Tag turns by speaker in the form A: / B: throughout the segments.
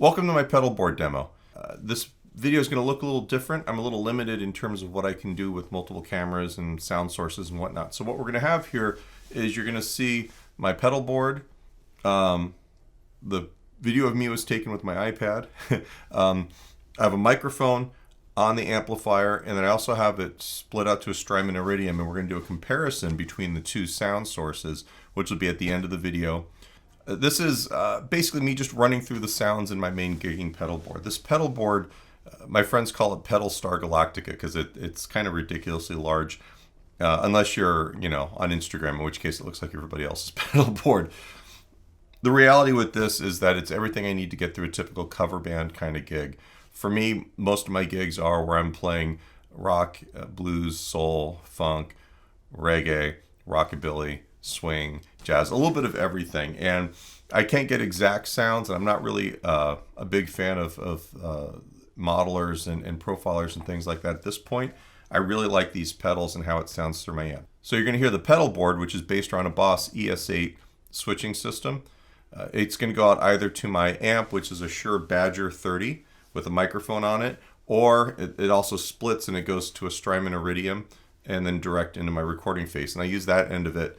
A: Welcome to my pedalboard demo. This video is going to look a little different. I'm a little limited in terms of what I can do with multiple cameras and sound sources and whatnot. So what we're going to have here is you're going to see my pedalboard. The video of me was taken with my iPad. I have a microphone on the amplifier, and then I also have it split out to a Strymon Iridium, and we're going to do a comparison between the two sound sources, which will be at the end of the video. This is basically me just running through the sounds in my main gigging pedal board. This pedal board, my friends call it Pedal Star Galactica because it's kind of ridiculously large, unless you're, on Instagram, in which case it looks like everybody else's pedal board. The reality with this is that it's everything I need to get through a typical cover band kind of gig. For me, most of my gigs are where I'm playing rock, blues, soul, funk, reggae, rockabilly, swing, jazz, a little bit of everything. And I can't get exact sounds, and I'm not really a big fan of modelers and profilers and things like that at this point. I really like these pedals and how it sounds through my amp. So you're going to hear the pedal board, which is based around a Boss ES8 switching system. It's going to go out either to my amp, which is a Suhr Badger 30 with a microphone on it, or it also splits and it goes to a Strymon Iridium and then direct into my recording face. And I use that end of it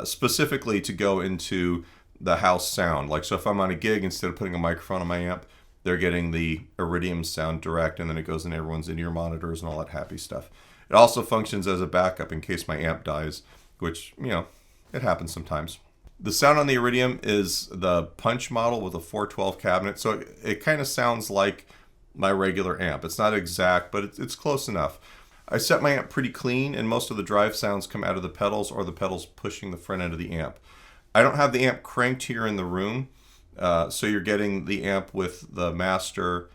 A: specifically to go into the house sound. Like, so if I'm on a gig, instead of putting a microphone on my amp, they're getting the Iridium sound direct, and then it goes in everyone's in-ear monitors and all that happy stuff. It also functions as a backup in case my amp dies, which, it happens sometimes. The sound on the Iridium is the punch model with a 412 cabinet, so it kind of sounds like my regular amp. It's not exact, but it's close enough. I set my amp pretty clean, and most of the drive sounds come out of the pedals or the pedals pushing the front end of the amp. I don't have the amp cranked here in the room, so you're getting the amp with the master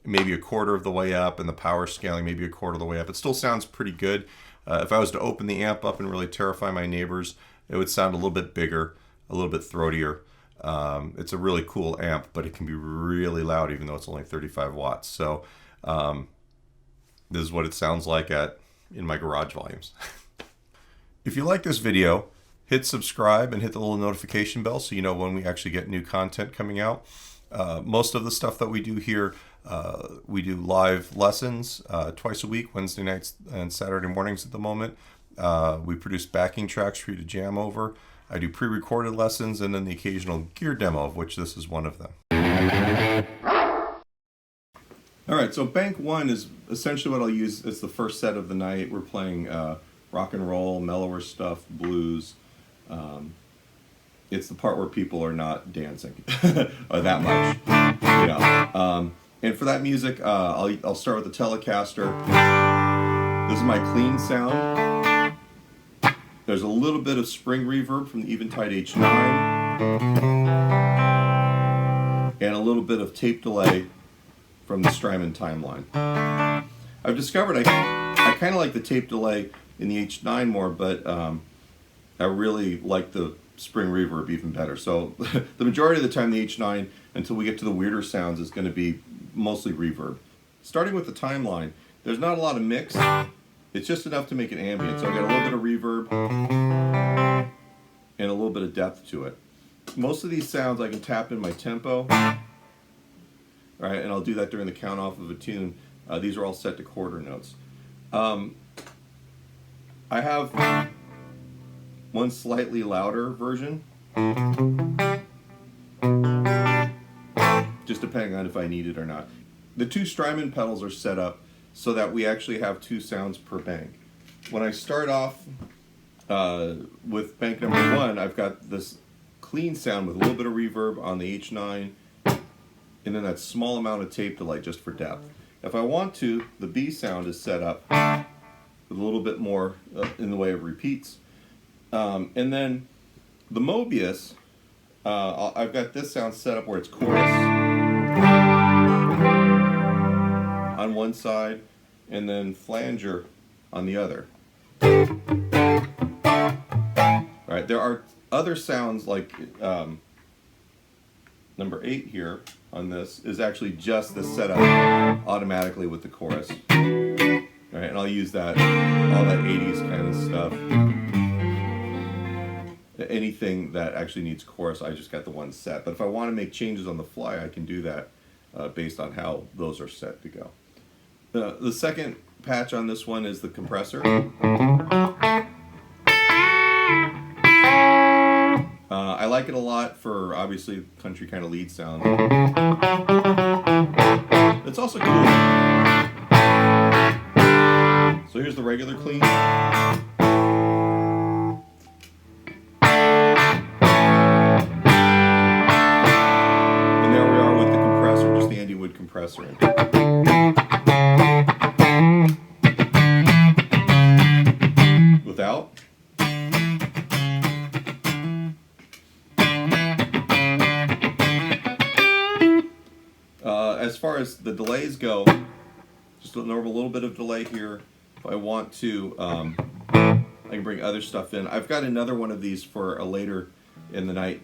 A: maybe a quarter of the way up, and the power scaling maybe a quarter of the way up. It still sounds pretty good. If I was to open the amp up and really terrify my neighbors, it would sound a little bit bigger, a little bit throatier. It's a really cool amp, but it can be really loud even though it's only 35 watts. So this is what it sounds like in my garage volumes. If you like this video, hit subscribe and hit the little notification bell so you know when we actually get new content coming out. Most of the stuff that we do here, we do live lessons twice a week, Wednesday nights and Saturday mornings at the moment. We produce backing tracks for you to jam over. I do pre-recorded lessons and then the occasional gear demo, of which this is one of them. All right, so bank one is essentially what I'll use as the first set of the night. We're playing rock and roll, mellower stuff, blues. It's the part where people are not dancing or that much, And for that music, I'll start with the Telecaster. This is my clean sound. There's a little bit of spring reverb from the Eventide H9, and a little bit of tape delay from the Strymon timeline. I've discovered I kind of like the tape delay in the H9 more, but I really like the spring reverb even better. So the majority of the time the H9, until we get to the weirder sounds, is going to be mostly reverb. Starting with the timeline, there's not a lot of mix. It's just enough to make it ambient. So I got a little bit of reverb and a little bit of depth to it. Most of these sounds I can tap in my tempo. All right, and I'll do that during the count off of a tune. These are all set to quarter notes. I have one slightly louder version, just depending on if I need it or not. The two Strymon pedals are set up so that we actually have two sounds per bank. When I start off with bank number one, I've got this clean sound with a little bit of reverb on the H9, and then that small amount of tape delay just for depth. If I want to, the B sound is set up with a little bit more in the way of repeats. And then the Mobius, I've got this sound set up where it's chorus on one side and then flanger on the other. All right, there are other sounds like number 8 here on this is actually just the setup automatically with the chorus. All right, and I'll use that, all that 80s kind of stuff. anything that actually needs chorus, I just got the one set. But if I want to make changes on the fly, I can do that based on how those are set to go. The second patch on this one is the compressor. I like it a lot for, obviously, country kind of lead sound. It's also cool. So here's the regular clean. And there we are with the compressor, just the Andy Wood compressor. Without. As far as the delays go, just a little bit of delay here. If I want to, I can bring other stuff in. I've got another one of these for a later in the night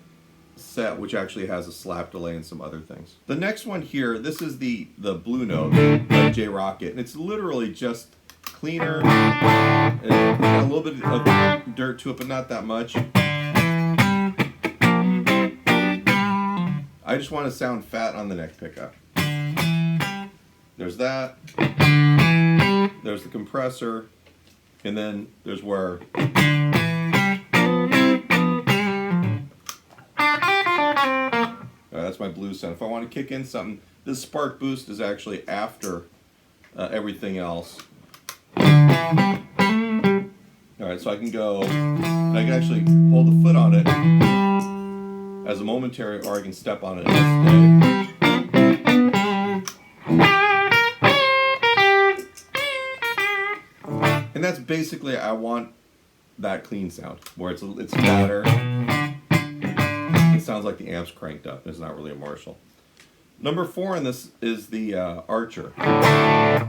A: set, which actually has a slap delay and some other things. The next one here, this is the Blue Note by J Rockett, and it's literally just cleaner, and got a little bit of dirt to it, but not that much. I just want to sound fat on the neck pickup. There's that. There's the compressor. And then there's where... that's my blues sound. If I want to kick in something, this spark boost is actually after everything else. Alright, so I can go... and I can actually hold the foot on it as a momentary, or I can step on it and stay. And that's basically, I want that clean sound, where it's fatter. It sounds like the amp's cranked up. It's not really a Marshall. Number 4 in this is the Archer. I'm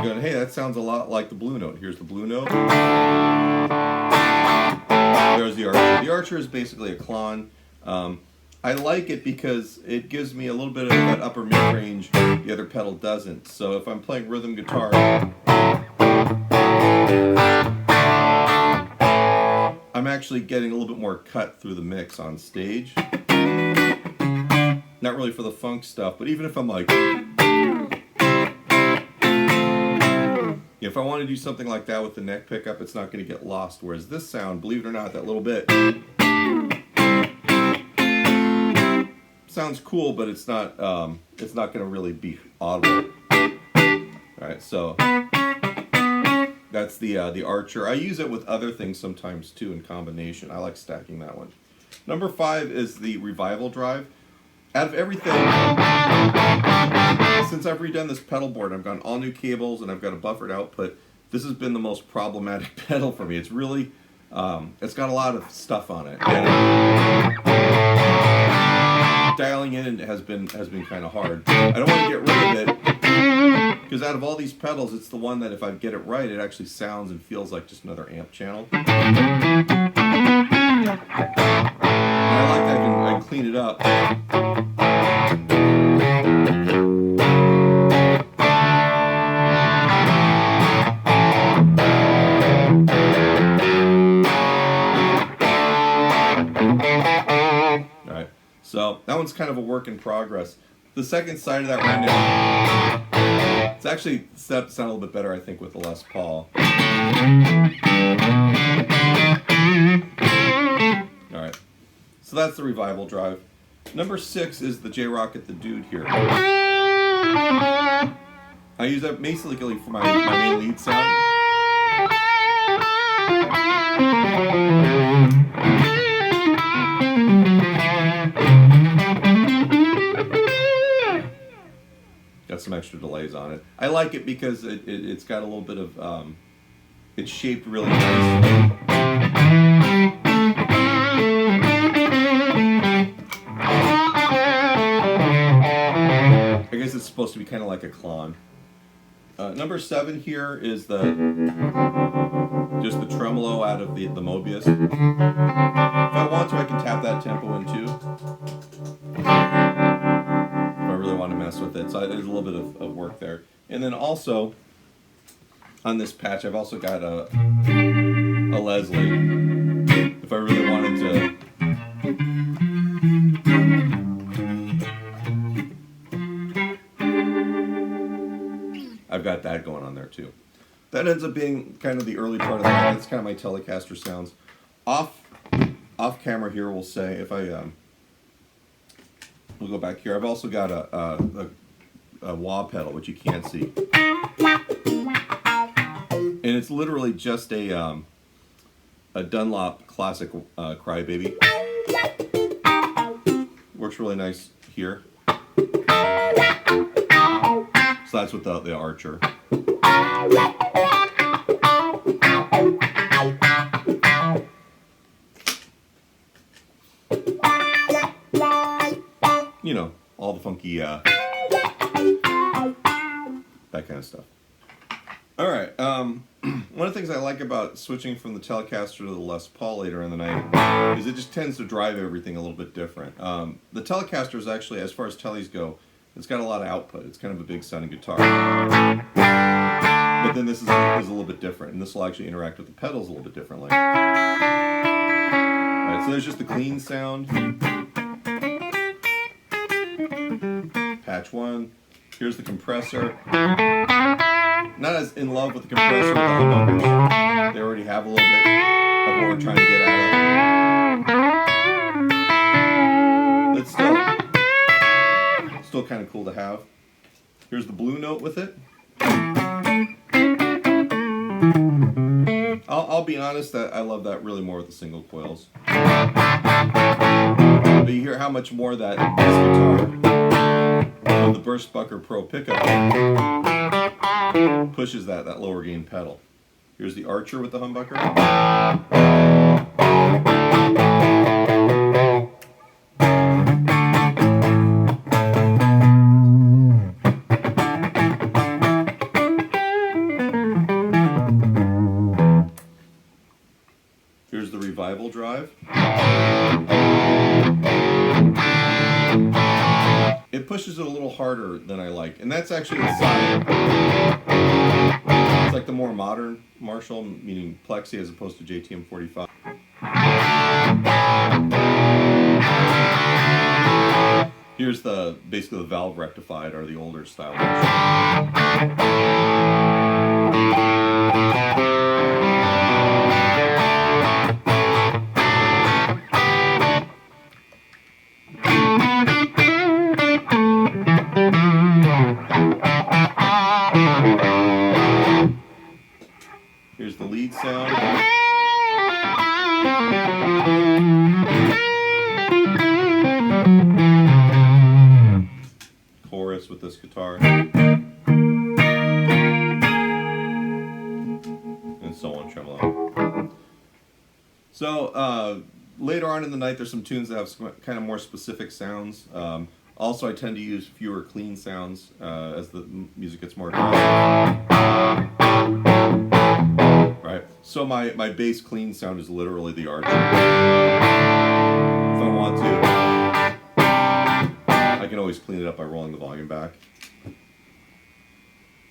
A: going, hey, that sounds a lot like the Blue Note. Here's the Blue Note. There's the Archer. The Archer is basically a clon. I like it because it gives me a little bit of that upper mid-range the other pedal doesn't. So if I'm playing rhythm guitar, I'm actually getting a little bit more cut through the mix on stage. Not really for the funk stuff, but even if I'm like... if I want to do something like that with the neck pickup, it's not going to get lost. Whereas this sound, believe it or not, that little bit... sounds cool, but it's not going to really be audible. Alright, so that's the Archer. I use it with other things sometimes too in combination. I like stacking that one. Number 5 is the Revival Drive. Out of everything, since I've redone this pedal board, I've got all new cables and I've got a buffered output. This has been the most problematic pedal for me. It's really, it's got a lot of stuff on it. And dialing in has been kind of hard. I don't want to get rid of it because out of all these pedals, it's the one that if I get it right, it actually sounds and feels like just another amp channel. And I like that I can clean it up. So that one's kind of a work in progress. The second side of that right now, it's actually set to sound a little bit better, I think, with the Les Paul. Alright, so that's the Revival Drive. Number 6 is the J Rockett The Dude here. I use that basically for my main lead sound. Got some extra delays on it. I like it because it's got a little bit of, it's shaped really nicely. I guess it's supposed to be kind of like a clon. Number 7 here is just the tremolo out of the Mobius. If I want to, I can tap that tempo in too. Want to mess with it, so there's a little bit of work there. And then also on this patch I've also got a Leslie. if I really wanted to. I've got that going on there too. That ends up being kind of the early part of that. That's kind of my Telecaster sounds. Off camera here, we'll say, if I we'll go back here. I've also got a wah pedal, which you can't see, and it's literally just a Dunlop classic Crybaby. Works really nice here. So that's with the Archer. You know, all the funky, that kind of stuff. All right. One of the things I like about switching from the Telecaster to the Les Paul later in the night is it just tends to drive everything a little bit different. The Telecaster is actually, as far as Tellies go, it's got a lot of output. It's kind of a big sounding guitar. But then this is a little bit different, and this will actually interact with the pedals a little bit differently. All right, so there's just the clean sound. Patch 1. Here's the compressor. Not as in love with the compressor with the humbuckers. They already have a little bit of what we're trying to get out of it. But still kind of cool to have. Here's the blue note with it. I'll be honest that I love that really more with the single coils. But you hear how much more that this guitar with the Burstbucker Pro pickup pushes that lower gain pedal. Here's the Archer with the humbucker. Here's the Revival drive. It pushes it a little harder than I like, and that's actually the side. It's like the more modern Marshall, meaning Plexi as opposed to JTM 45. Here's basically the valve rectified, or the older style Marshall. Here's the lead sound. Chorus with this guitar. And so on, tremolo. So later on in the night, there's some tunes that have some kind of more specific sounds. Also, I tend to use fewer clean sounds as the music gets more aggressive. Right. So my bass clean sound is literally the Archer. If I want to, I can always clean it up by rolling the volume back.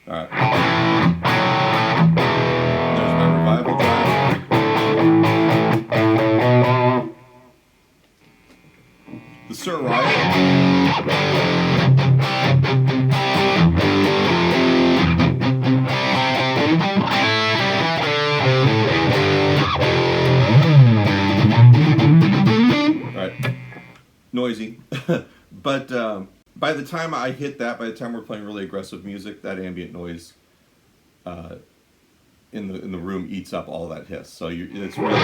A: All right. There's my Revival drive. The Suhr Riot. Noisy, but by the time I hit that, by the time we're playing really aggressive music, that ambient noise in the room eats up all that hiss. So it's really,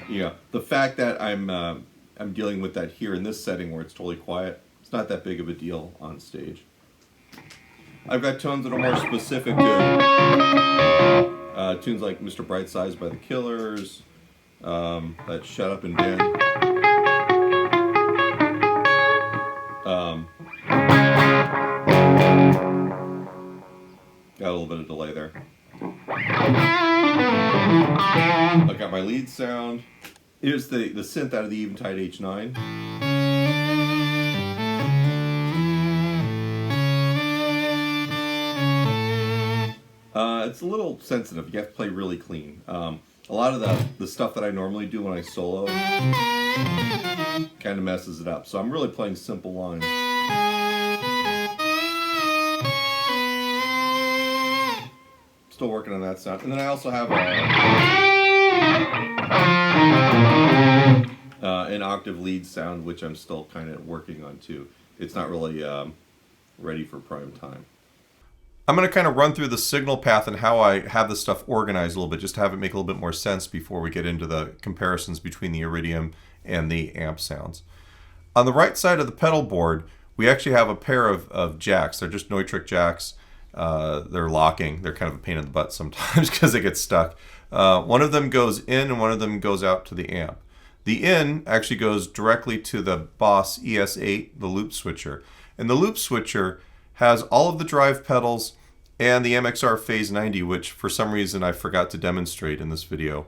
A: yeah. The fact that I'm dealing with that here in this setting where it's totally quiet, it's not that big of a deal on stage. I've got tones that are more specific to tunes like Mr. Brightside by the Killers. That Shut Up and Dan. Got a little bit of delay there. I got my lead sound. Here's the synth out of the Eventide H9. It's a little sensitive. You have to play really clean. A lot of the stuff that I normally do when I solo kind of messes it up. So I'm really playing simple lines. Still working on that sound. And then I also have an octave lead sound, which I'm still kind of working on too. It's not really ready for prime time. I'm going to kind of run through the signal path and how I have this stuff organized a little bit, just to have it make a little bit more sense before we get into the comparisons between the Iridium and the amp sounds. On the right side of the pedal board, we actually have a pair of jacks. They're just Neutrik jacks. They're locking. They're kind of a pain in the butt sometimes because they get stuck. One of them goes in and one of them goes out to the amp. The in actually goes directly to the Boss ES8, the loop switcher. And the loop switcher has all of the drive pedals and the MXR Phase 90, which for some reason I forgot to demonstrate in this video,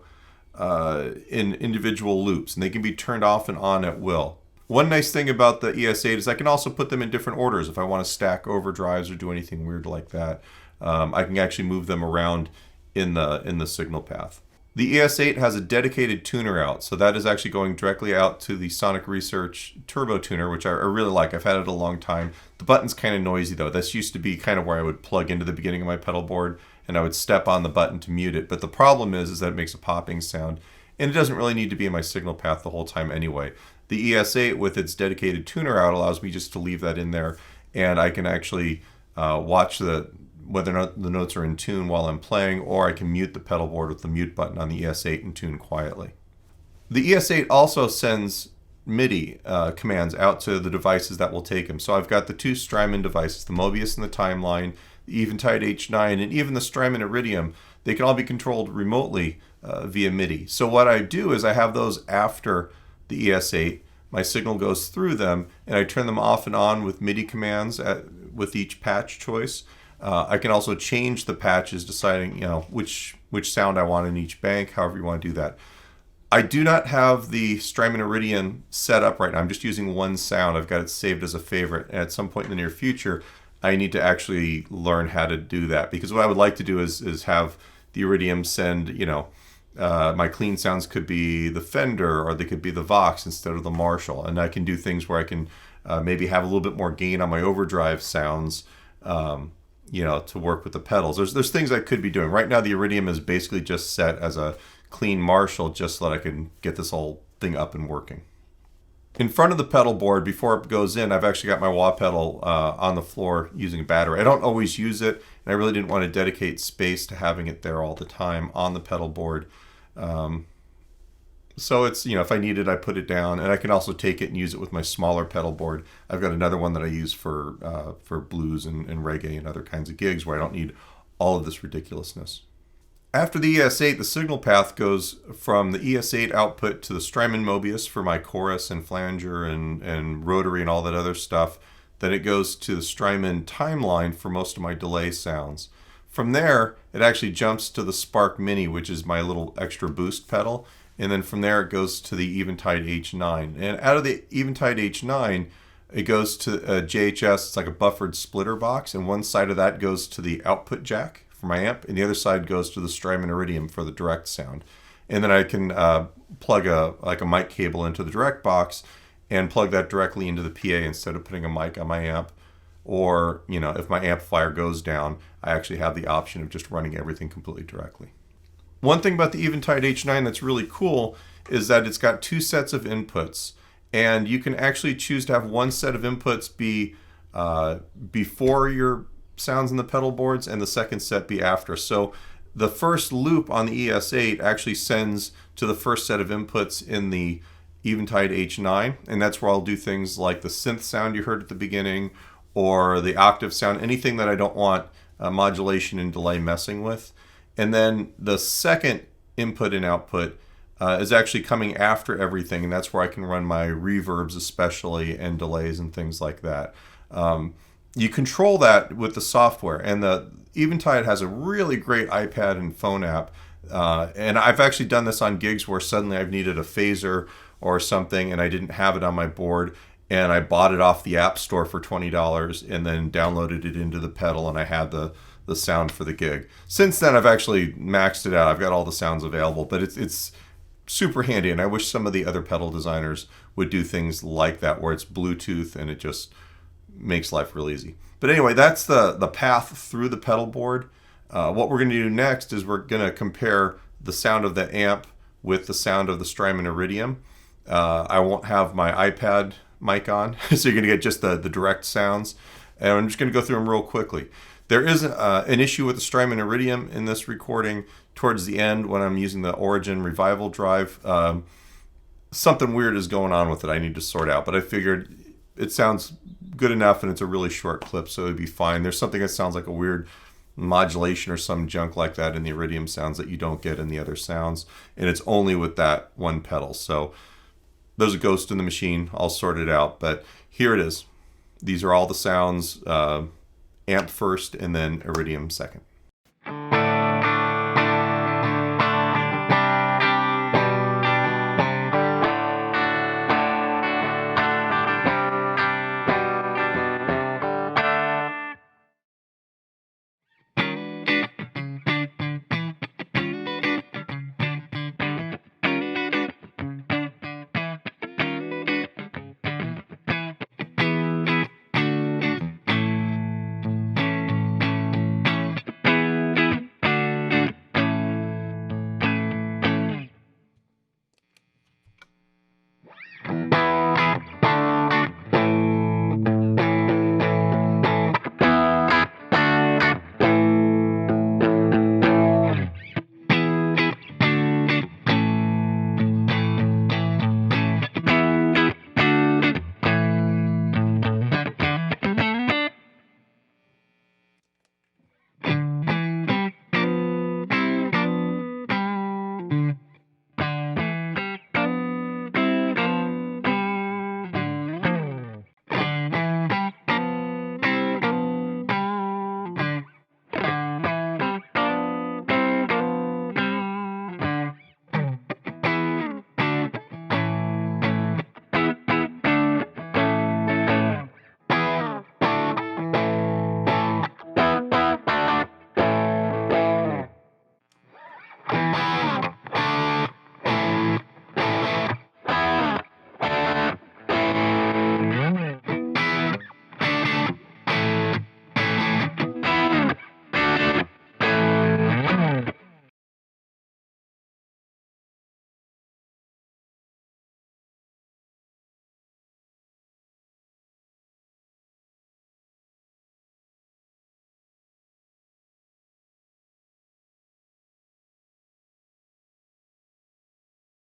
A: in individual loops. And they can be turned off and on at will. One nice thing about the ES8 is I can also put them in different orders. If I want to stack overdrives or do anything weird like that, I can actually move them around in the signal path. The ES8 has a dedicated tuner out, so that is actually going directly out to the Sonic Research Turbo Tuner, which I really like. I've had it a long time. The button's kind of noisy though. This used to be kind of where I would plug into the beginning of my pedal board and I would step on the button to mute it. But the problem is that it makes a popping sound and it doesn't really need to be in my signal path the whole time anyway. The ES8 with its dedicated tuner out allows me just to leave that in there, and I can actually watch whether or not the notes are in tune while I'm playing, or I can mute the pedal board with the mute button on the ES8 and tune quietly. The ES8 also sends MIDI commands out to the devices that will take them. So I've got the two Strymon devices, the Mobius and the Timeline, the Eventide H9, and even the Strymon Iridium. They can all be controlled remotely via MIDI. So what I do is I have those after the ES8. My signal goes through them, and I turn them off and on with MIDI commands with each patch choice. I can also change the patches, deciding which sound I want in each bank, however you want to do that. I do not have the Strymon Iridium set up right now. I'm just using one sound. I've got it saved as a favorite, and at some point in the near future, I need to actually learn how to do that, because what I would like to do is have the Iridium send, my clean sounds could be the Fender or they could be the Vox instead of the Marshall, and I can do things where I can maybe have a little bit more gain on my overdrive sounds, to work with the pedals. There's things I could be doing. Right now the Iridium is basically just set as a clean Marshall just so that I can get this whole thing up and working. In front of the pedal board, before it goes in, I've actually got my wah pedal on the floor using a battery. I don't always use it, and I really didn't want to dedicate space to having it there all the time on the pedal board. So it's, if I need it, I put it down, and I can also take it and use it with my smaller pedal board. I've got another one that I use for blues and reggae and other kinds of gigs where I don't need all of this ridiculousness. After the ES8, the signal path goes from the ES8 output to the Strymon Mobius for my chorus and flanger and rotary and all that other stuff. Then it goes to the Strymon Timeline for most of my delay sounds. From there, it actually jumps to the Spark Mini, which is my little extra boost pedal. And then from there, it goes to the Eventide H9. And out of the Eventide H9, it goes to JHS. It's like a buffered splitter box. And one side of that goes to the output jack for my amp. And the other side goes to the Strymon Iridium for the direct sound. And then I can plug a mic cable into the direct box and plug that directly into the PA instead of putting a mic on my amp. Or, if my amplifier goes down, I actually have the option of just running everything completely directly. One thing about the Eventide H9 that's really cool is that it's got two sets of inputs, and you can actually choose to have one set of inputs be before your sounds in the pedal boards and the second set be after. So the first loop on the ES8 actually sends to the first set of inputs in the Eventide H9, and that's where I'll do things like the synth sound you heard at the beginning, or the octave sound, anything that I don't want modulation and delay messing with. And then the second input and output is actually coming after everything, and that's where I can run my reverbs especially and delays and things like that. You control that with the software, and the Eventide has a really great iPad and phone app, and I've actually done this on gigs where suddenly I've needed a phaser or something and I didn't have it on my board, and I bought it off the App Store for $20 and then downloaded it into the pedal, and I had the the sound for the gig. Since then, I've actually maxed it out. I've got all the sounds available, but it's super handy, and I wish some of the other pedal designers would do things like that where it's Bluetooth and it just makes life real easy. But anyway, that's the path through the pedal board. What we're going to do next is we're going to compare the sound of the amp with the sound of the Strymon Iridium. I won't have my iPad mic on, so you're going to get just the direct sounds. And I'm just going to go through them real quickly. There is an issue with the Strymon Iridium in this recording towards the end when I'm using the Origin Revival drive. Something weird is going on with it I need to sort out, but I figured it sounds good enough and it's a really short clip, so it'd be fine. There's something that sounds like a weird modulation or some junk like that in the Iridium sounds that you don't get in the other sounds, and it's only with that one pedal. So there's a ghost in the machine. I'll sort it out, but here it is. These are all the sounds, amp first and then Iridium second.